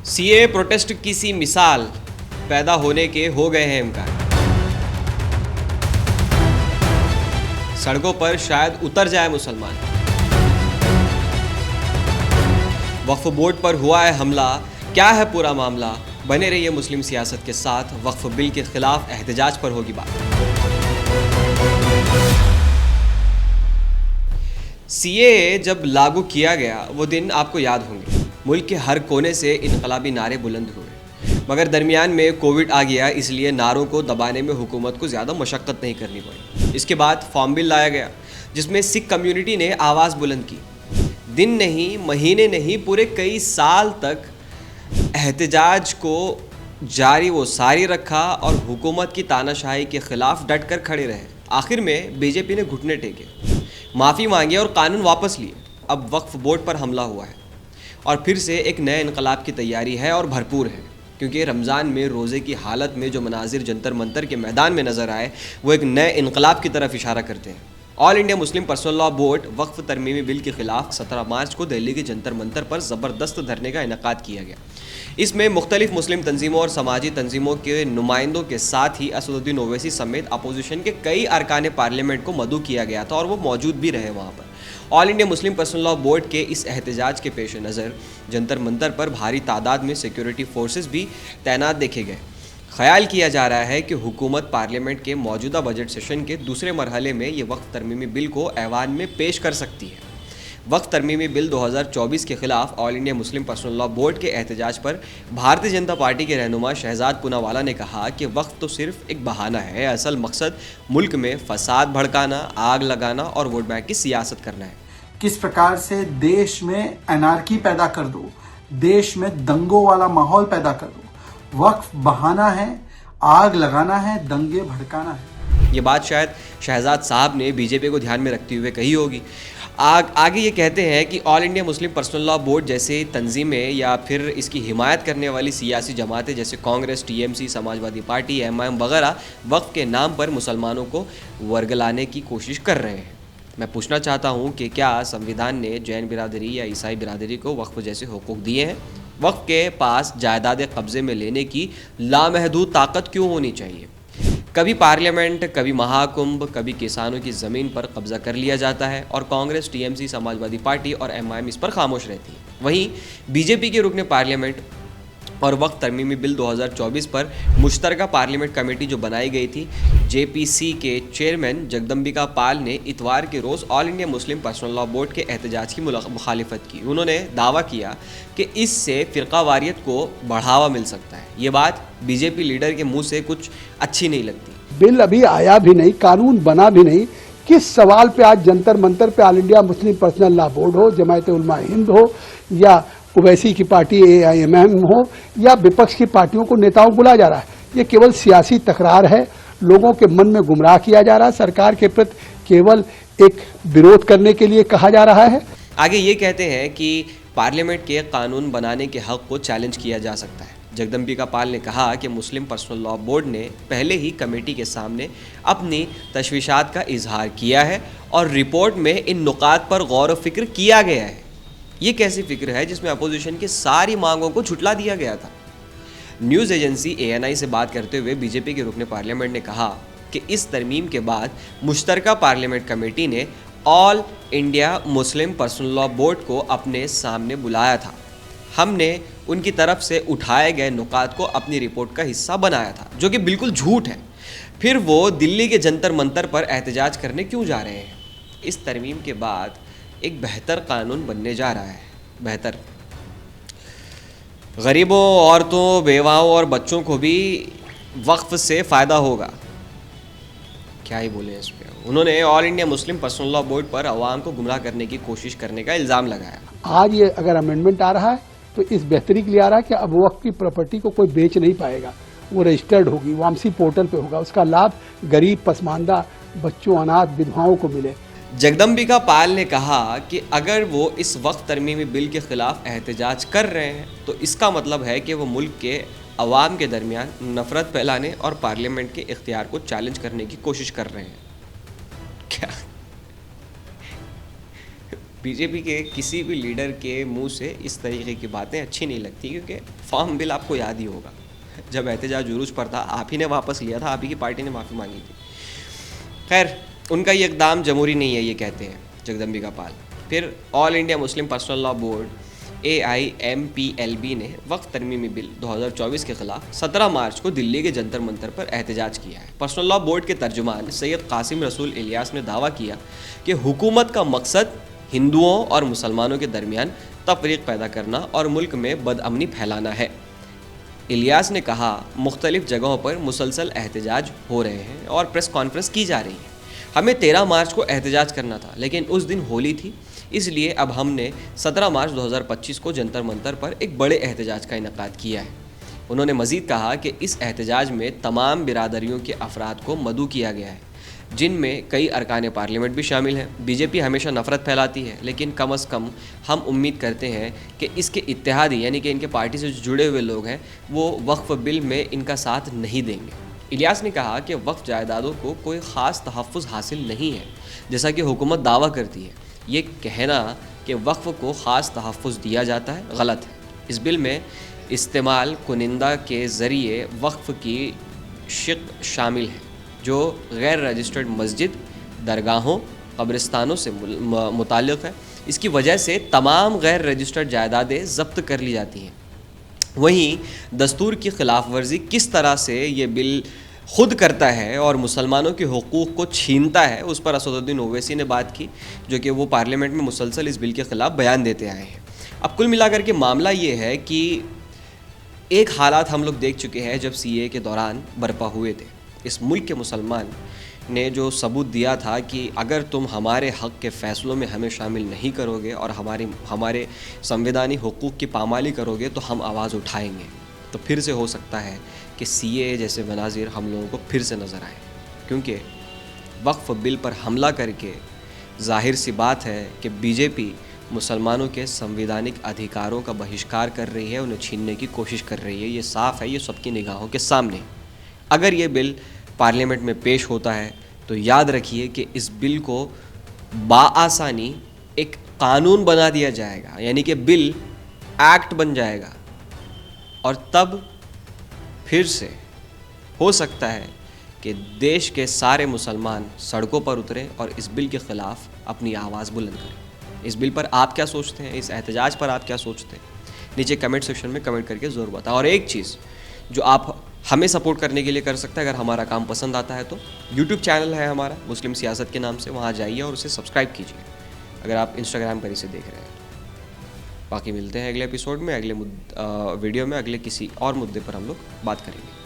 CA protest की सी मिसाल पैदा होने के हो गए हैं इम्कान। सड़कों पर शायद उतर जाए मुसलमान। वक्फ बोर्ड पर हुआ है हमला, क्या है पूरा मामला? बने रहिए मुस्लिम सियासत के साथ। वक्फ बिल के खिलाफ एहतजाज पर होगी बात। सीए जब लागू किया गया वो दिन आपको याद होंगे। मुल्क के हर कोने से इनकलाबी नारे बुलंद हुए, मगर दरमियान में कोविड आ गया, इसलिए नारों को दबाने में हुकूमत को ज़्यादा मशक्क़त नहीं करनी पड़ी। इसके बाद फॉर्म बिल लाया गया जिसमें सिख कम्युनिटी ने आवाज़ बुलंद की। दिन नहीं, महीने नहीं, पूरे कई साल तक एहतजाज को जारी वो सारी रखा और हुकूमत की तानाशाही के ख़िलाफ़ डट कर खड़े रहे। आखिर में बीजेपी ने घुटने टेके, माफ़ी मांगी और कानून वापस लिए। अब वक्फ बोर्ड पर हमला हुआ है और फिर से एक नए इनकलाब की तैयारी है और भरपूर है, क्योंकि रमज़ान में रोज़े की हालत में जो मनाजिर जंतर मंतर के मैदान में नज़र आए वो एक नए इनकलाब की तरफ इशारा करते हैं। All India Muslim personal law board वक्फ तरमीमी बिल के खिलाफ 17 मार्च को दिल्ली के जंतर मंतर पर ज़बरदस्त धरने का इनेकाद किया गया। इसमें मुख्तलिफ मुस्लिम तंजीमों और समाजी तंजीमों के नुमाइंदों के साथ ही असदुद्दीन ओवैसी समेत अपोजिशन के कई अरकान पार्लियामेंट को मदऊ किया गया था और वो मौजूद भी रहे वहाँ पर। All India Muslim personal law board के इस एहतजाज के पेश नज़र जंतर मंतर पर भारी तादाद में सिक्योरिटी फोर्सेस भी तैनात देखे गए। ख्याल किया जा रहा है कि हुकूमत पार्लियामेंट के मौजूदा बजट सेशन के दूसरे मरहले में ये वक्फ तरमीमी बिल को ऐवान में पेश कर सकती है। वक्फ तरमीमी बिल 2024 के खिलाफ all India Muslim personal law board के एहतजाज पर भारतीय जनता पार्टी के रहनुमा शहजाद पूनावाला ने कहा कि वक्फ तो सिर्फ एक बहाना है, असल मकसद मुल्क में फसाद भड़काना, आग लगाना और वोट बैंक की सियासत करना है। किस प्रकार से देश में एनार्की पैदा कर दो, देश में दंगों वाला माहौल पैदा कर दो। वक्फ बहाना है, आग लगाना है, दंगे भड़काना है। ये बात शायद शहजाद साहब ने बीजेपी को ध्यान में रखते हुए कही होगी। आगे ये कहते हैं कि all India Muslim personal law board जैसे तंजीमें या फिर इसकी हिमायत करने वाली सियासी जमातें जैसे Congress, TMC, Samajwadi party, MIM वगैरह वक्फ के नाम पर मुसलमानों को वर्गलाने की कोशिश कर रहे हैं। मैं पूछना चाहता हूँ कि क्या संविधान ने जैन बिरादरी या ईसाई बिरादरी को वक्फ जैसे हुकूक दिए हैं? वक्फ के पास जायदाद कब्ज़े में लेने की लामहदूद ताकत क्यों होनी चाहिए? कभी पार्लियामेंट, कभी महाकुंभ, कभी किसानों की ज़मीन पर कब्ज़ा कर लिया जाता है और कांग्रेस, टीएमसी, समाजवादी पार्टी और एमआईएम इस पर खामोश रहती है। वहीं बीजेपी के रुकने पार्लियामेंट और वक्फ तरमीमी बिल 2024 पर मुश्तरका पार्लियामेंट कमेटी जो बनाई गई थी, जेपीसी के चेयरमैन जगदम्बिका पाल ने इतवार के रोज़ all India Muslim personal law board के एहतजाज की मुखालिफत की। उन्होंने दावा किया कि इससे फ़िरकावारियत को बढ़ावा मिल सकता है। ये बात बीजेपी लीडर के मुंह से कुछ अच्छी नहीं लगती। बिल अभी आया भी नहीं, कानून बना भी नहीं, किस सवाल पे आज जंतर मंतर पे all India Muslim personal law board हो, जमायत उलमा हिंद हो या ओवैसी की पार्टी एआईएमएम हो या विपक्ष की पार्टियों को, नेताओं को बुलाया जा रहा है? ये केवल सियासी तकरार है, लोगों के मन में गुमराह किया जा रहा है, सरकार के प्रति केवल एक विरोध करने के लिए कहा जा रहा है। आगे ये कहते हैं कि पार्लियामेंट के कानून बनाने के हक को चैलेंज किया जा सकता है। जगदम्बिका पाल ने कहा कि मुस्लिम पर्सनल लॉ बोर्ड ने पहले ही कमेटी के सामने अपनी तशवीशात का इजहार किया है और रिपोर्ट में इन नुकात पर गौर व फिक्र किया गया है। ये कैसी फिक्र है जिसमें अपोजिशन की सारी मांगों को झुठला दिया गया था? न्यूज़ एजेंसी एएनआई से बात करते हुए बीजेपी के रुकने पार्लियामेंट ने कहा कि इस तरमीम के बाद मुश्तरका पार्लियामेंट कमेटी ने all India Muslim personal law board को अपने सामने बुलाया था। हमने उनकी तरफ से उठाए गए नुकात को अपनी रिपोर्ट का हिस्सा बनाया था, जो कि बिल्कुल झूठ है। फिर वो दिल्ली के जंतर मंतर पर एहतजाज करने क्यों जा रहे हैं? इस तरमीम के बाद एक बेहतर कानून बनने जा रहा है। बेहतर गरीबों, औरतों, बेवाओं और बच्चों को भी वक्फ से फ़ायदा होगा। क्या ही बोले इस पर। उन्होंने all India Muslim personal law board पर अवाम को गुमराह करने की कोशिश करने का इल्ज़ाम लगाया। आज ये अगर अमेंडमेंट आ रहा है तो इस बेहतरी के लिए आ रहा है कि अब वक्फ की प्रॉपर्टी को कोई बेच नहीं पाएगा, वो रजिस्टर्ड होगी, वामसी पोर्टल पे होगा, उसका लाभ गरीब, पसमानदा, बच्चों, अनाथ, विधवाओं को मिले। जगदम्बिका पाल ने कहा कि अगर वो इस वक्त तरमीमी बिल के खिलाफ एहतजाज कर रहे हैं तो इसका मतलब है कि वो मुल्क के अवाम के दरमियान नफरत फैलाने और पार्लियामेंट के इख्तियार को चैलेंज करने की कोशिश कर रहे हैं। क्या बीजेपी के किसी भी लीडर के मुंह से इस तरीके की बातें अच्छी नहीं लगती, क्योंकि फार्म बिल आपको याद ही होगा, जब एहतजाज जुलूस पर था आप ही ने वापस लिया था, आप ही की पार्टी ने माफ़ी मांगी थी। खैर, उनका ये इकदाम जमहूरी नहीं है, ये कहते हैं जगदम्बिका पाल। फिर all India Muslim personal law board AIMPLB ने वक्फ तरमीमी बिल 2024 के खिलाफ 17 मार्च को दिल्ली के जंतर मंतर पर एहतजाज किया है। पर्सनल लॉ बोर्ड के तर्जुमान सैयद कासिम रसूल इलियास ने दावा किया कि हुकूमत का मकसद हिंदुओं और मुसलमानों के दरमियान तफरीक पैदा करना और मुल्क में बदअमनी फैलाना है। इलियास ने कहा, मुख्तलिफ जगहों पर मुसलसल एहतजाज हो रहे हैं और प्रेस कॉन्फ्रेंस की जा रही है। हमें 13 मार्च को एहतजाज करना था, लेकिन उस दिन होली थी, इसलिए अब हमने 17 मार्च 2025 को जंतर मंतर पर एक बड़े एहतजाज का इनेकाद किया है। उन्होंने मज़ीद कहा कि इस एहतजाज में तमाम बिरादरियों के अफराद को मदऊ किया गया है, जिनमें कई अरकान पार्लियामेंट भी शामिल हैं। बीजेपी हमेशा नफ़रत फैलाती है, लेकिन कम अज़ कम हम उम्मीद करते हैं कि इसके इत्तेहादी यानी कि इनके पार्टी से जुड़े हुए लोग हैं वो वक्फ बिल में इनका साथ नहीं देंगे। इलियास ने कहा कि वक्फ जायदादों को कोई ख़ास तहफ़्फ़ुज़ हासिल नहीं है, जैसा कि हुकूमत दावा करती है। ये कहना कि वक्फ को ख़ास तहफ़्फ़ुज़ दिया जाता है गलत है। इस बिल में इस्तेमाल कुनिंदा के ज़रिए वक्फ की शिक शामिल है, जो गैर रजिस्टर्ड मस्जिद, दरगाहों, कब्रिस्तानों से मुताल्लिक़ है। इसकी वजह से तमाम गैर रजिस्टर्ड जायदादें ज़ब्त कर ली जाती हैं। वहीं दस्तूर की खिलाफ वर्जी किस तरह से ये बिल खुद करता है और मुसलमानों के हुकूक़ को छीनता है, उस पर असदुद्दीन ओवैसी ने बात की, जो कि वो पार्लियामेंट में मुसलसल इस बिल के ख़िलाफ़ बयान देते आए हैं। अब कुल मिलाकर के मामला ये है कि एक हालात हम लोग देख चुके हैं जब CAA के दौरान बर्पा हुए थे। इस मुल्क के मुसलमान ने जो सबूत दिया था कि अगर तुम हमारे हक़ के फ़ैसलों में हमें शामिल नहीं करोगे और हमारे संवैधानी हुकूक़ की पामाली करोगे तो हम आवाज़ उठाएंगे। तो फिर से हो सकता है कि CAA जैसे मनाजिर हम लोगों को फिर से नज़र आए, क्योंकि वक्फ बिल पर हमला करके ज़ाहिर सी बात है कि बीजेपी मुसलमानों के संवैधानिक अधिकारों का बहिष्कार कर रही है, उन्हें छीनने की कोशिश कर रही है। ये साफ़ है, ये सबकी निगाहों के सामने। अगर ये बिल पार्लियामेंट में पेश होता है तो याद रखिए कि इस बिल को बाआसानी एक कानून बना दिया जाएगा, यानी कि बिल एक्ट बन जाएगा, और तब फिर से हो सकता है कि देश के सारे मुसलमान सड़कों पर उतरें और इस बिल के ख़िलाफ़ अपनी आवाज़ बुलंद करें। इस बिल पर आप क्या सोचते हैं, इस एहतजाज पर आप क्या सोचते हैं, नीचे कमेंट सेक्शन में कमेंट करके ज़रूर बताएं। और एक चीज़ जो आप हमें सपोर्ट करने के लिए कर सकते हैं, अगर हमारा काम पसंद आता है तो यूट्यूब चैनल है हमारा मुस्लिम सियासत के नाम से, वहाँ जाइए और उसे सब्सक्राइब कीजिए अगर आप इंस्टाग्राम पर इसे देख रहे हैं। बाकी मिलते हैं अगले एपिसोड में, अगले वीडियो में, अगले किसी और मुद्दे पर हम लोग बात करेंगे।